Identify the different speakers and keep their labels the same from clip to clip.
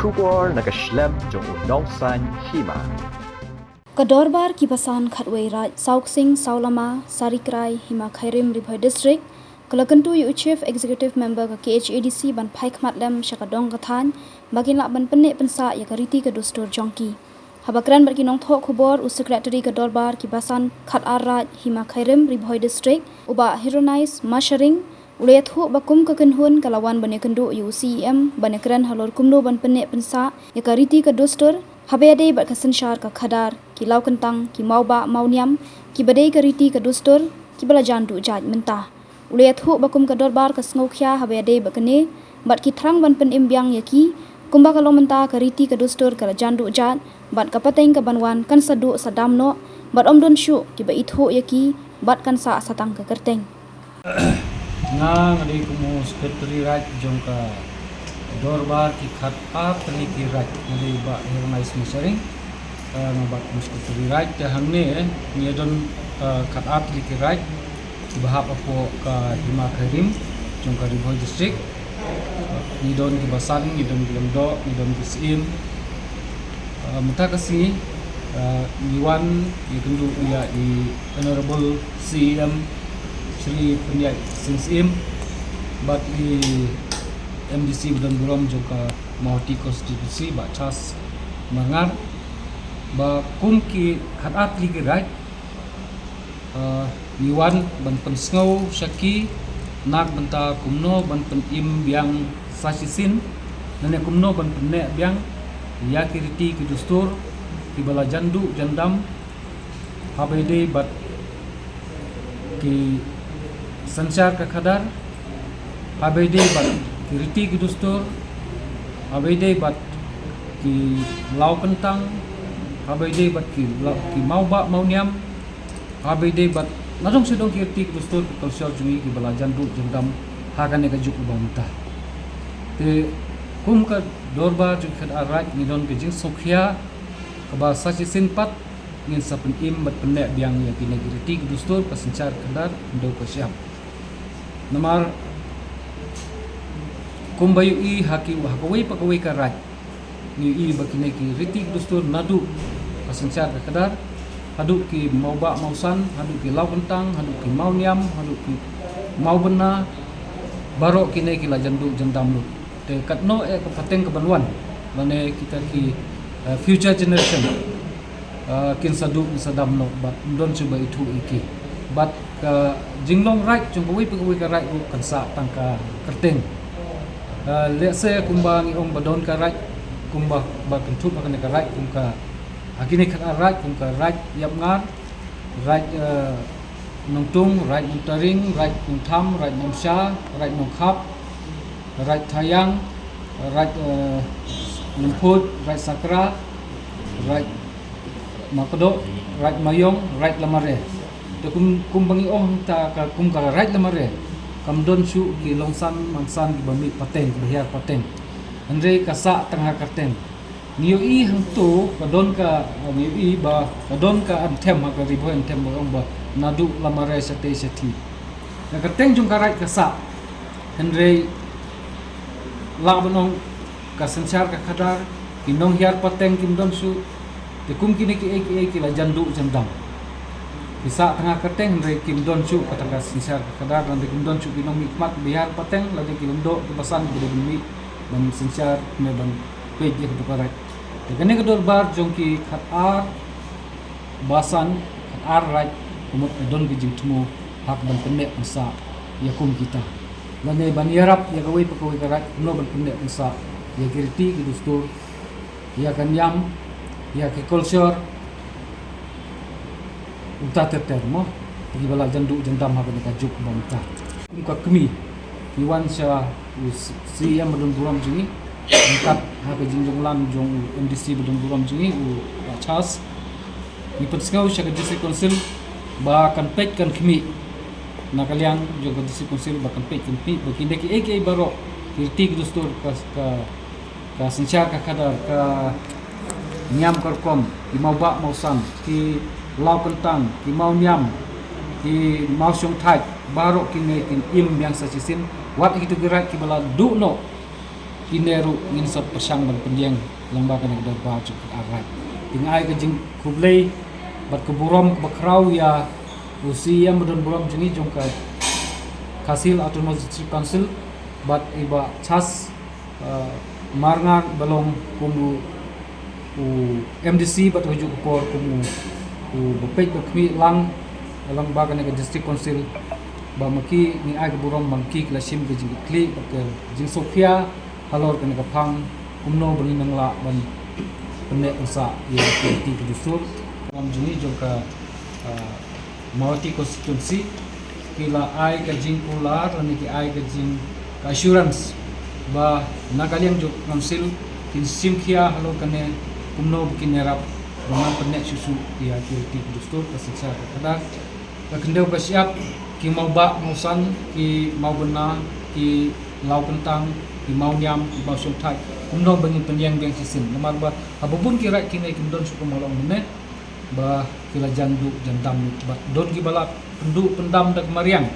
Speaker 1: Shubor nakaslem jong unongsan hima.
Speaker 2: Kadorbar kibasan khatwei raj Sauk Singh Saulama Sarikrai Hima Khairim Ribhoi District Kalakantu yu Chief Executive Member ka KHADC ban Phaik Matlem Shakadong Kathan bagin lak ban penik pensa ya kariti ka dostor jongki habakran barki nong thok khubor u Secretary Kadorbar kibasan khat arraj Hima Khairim Ribhoi District uba Hironize Masharing Ulayathu bakum kekenhun kalawan banekendu yu CEM banekran halor kumno ban penik pensa ya kariti ka dostor habade bat kasensyar ka khadar ki lau kentang ki mau ba mau niam ki badai kariti ka dostor ki bala jandu jaj mentah Ulayathu bakum ka dorbar ka sngokhya habade bakane bat ki thrang ban pen imbyang yaki kumba kalau mentah kariti ka dostor ka jandu jaj bat ka pateng ka banwan kan sadu sadamno bat omdon syu ki ba ithu yaki bat kan sa satang ka kerteng
Speaker 3: nga ngadi kumu Secretary Raj jongka dorbar ki khat a tani ki raj ngadi ba Hironize Masharing ngabat Secretary Raj ta hangne niadon khat a tani ki raj bahap apo ka Hima Khairim jongka Ribhoi District nidon ki basan nidon ki lemdo nidon ki sim mutakasi niwan ikundu ya i Honorable CM Sri Pendiat Sinsim bat di MDC Budan Buram juga Mahoti Konstitusi ba Chas Mangar ba kum ki khat li gerai Iwan ban pen sngow Shaki nak benta kumno ban pen im biang sasisin nane kumno ban pen ne biang ya kiriti ki dustur ki bala jandu jandam habede bat ki संचार का खदर habede bat ki riti ki dustur habede bat ki lau kentang habede bat ki mau ba mau niam habede bat nadong sidong ki riti ki dustur ki culture jungi ki bala jandu jendam hakane ka juk bamta te kum ka dorba ju khat arai ni don ki jing sokhia ka ba sachi sinpat ngin sapin im bat penne biang ya ki riti ki dustur ka sanchar khadar ndo ka syam Namar kumbayu i haki hakawai pakawai ka raj ni i bakine ki ritik dustur nadu kasensyar ka kadar hadu ki mau ba mau san hadu ki lau kentang hadu ki mau niam hadu ki mau bena baro kine ki la jandu jandam lu te katno ka pateng ka banwan bane kita ki future generation kin sadu sadam no ba don chuba itu iki bat ka jinglong right chung kawai pagawai ka right kan sa tangka kerteng let's say kumba ngi ong badon ka right kumba ba kentut ba ka right kumka agini ka right kumka right yap ngar right nongtung right nongtaring right nongtham right nongsa right nongkhap right thayang right numput right sakra right makodo right mayong right lamare te kum bangi ong ta ka kum ka right lamare kam don shu ki longsan mangsan ki bami pateng biar pateng andre kasa tengah karteng niu i hangtu ka don ka niu i ba ka don ka antem ka Ribhoi antem ong ba nadu lamare sate sati na karteng jung ka right kasa andre la bonong ka sanchar ka khadar kinong hiar pateng kim don shu te kum kini ki la jandu jandam bisa tengah keteng dari kim don chu katakan sinsar kadar dan kim don chu kinong nikmat biar pateng lagi kim do kebasan gede bumi dan sinsar dan pej je ketukarai dekane kedor bar jongki khat ar basan khat ar right kumut don gejing temu hak dan pendek pensa yakum kita lane ban yarap ya gawai pakawai karat no ban pendek pensa ya kirti ki dustur ya kan yam ya ki culture uta termo di bala jandu jandam ha ka juk bamta ka kemi iwan sha si yang bedon buram jingi angkat ha ka jingjong lam jong MDC bedon buram jingi u chas ni petskau sha ka district council ba kan pek kan kemi nakaliang jong ka district council ba kan pek kan kemi bakinde ki ek baro kirti dustur ka sensyar ka kadar ka nyam karkom ki mau ba mau san ki lau kentang ki mau niam ki mau syong thai baro ki ngai kin im yang sachisin wat itu gerak ki bala du no kineru insot persang ban penjeng lembaga negara baju arat tingai ke jing kublei bat keburom bakrau ya usia mudan buram jeni jongka kasil autonomous district council bat iba chas marngan balong kumu MDC bat hujuk kor kumu bepek bakmi lang lembaga negara district council ba maki ni ai keburom maki klasim ke jing kli ke jing sofia halor ke negara phang kumno bani nangla ban penek usa ya ti dusur dalam juni jongka Mawati konstitusi kila ai ke jing ular lani ki ai ke jing assurance ba nakaliam jo council kin simkhia halo kane kumno bikin nerap dengan penek susu ya ti dusur kesiksa kada kendau ka siap ki mau ba mau san ki mau bena ki lau kentang ki mau nyam ki mau sultai kumno bangin penyang bang sisin namar ba abubun ki rai kinai kimdon suku molong mene ba kila jandu jandam ba don ki bala pendam da kemariang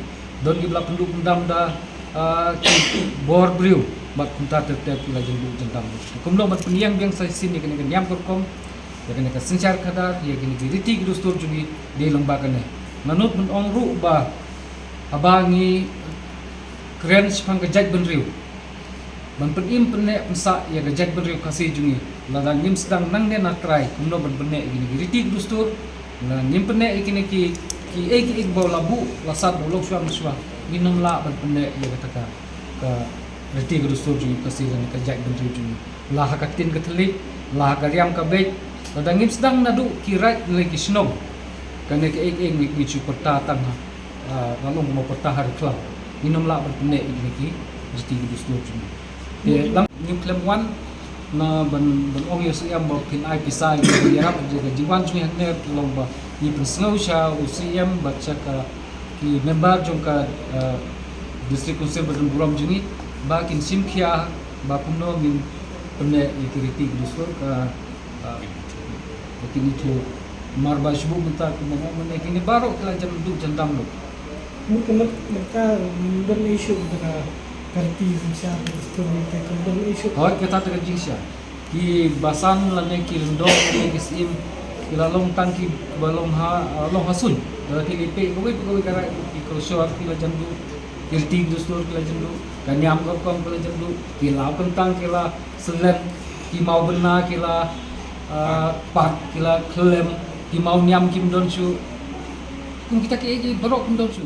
Speaker 3: don ki bala pendam da ki bor briu ba kunta tetep kila jandu jandam kumno ba penyang bang sisin ni kene nyam korkom ya kene ka sencar kada ya kene ki riti dustur jungi di lembaga ne manut men ong ru ba abangi keren sipang kejat benriu ban penim pene pensa ya kejat benriu kasih jungi lada nyim sedang nang ne natrai kumno ban pene gini riti dustur la nyim pene ikini ki ek bau labu lasat bolok suam suam minum la ban pene ya kata ka riti dustur jungi kasih dan kejat benriu jungi la hakatin ketelik la kariam kabej lada nyim sedang nadu kirat lagi snow kane ke ek mi chu perta tang lalu mau perta hari kelab minum la ban pene ikini ki riti dustur jungi ya lang nyim klem wan na ban ong yos yam ba pin ai pisai ya rap je jiwan chui ne long ba ni persngau sha usiam baca ka ki member jong ka district council badan buram juni ba kin simkhia ba kumno min pene security dusur ka kini tu marba shbu menta kumno mene kini baro kala jam du jandam lo
Speaker 4: mungkin mereka berisu dengan karti bisa seperti itu
Speaker 3: Hoi kita terjing sia ki basan lane ki rendo ki sim ki lalong tang ki balong ha long hasun ki lipe ko kara ki krosor ki la jandu ki ti dustur ki la jandu kanyam ko kom ki la jandu ki la kentang ki la selen ki mau bena ki la pat ki la klem ki mau nyam kim don su kita ki barok kim don su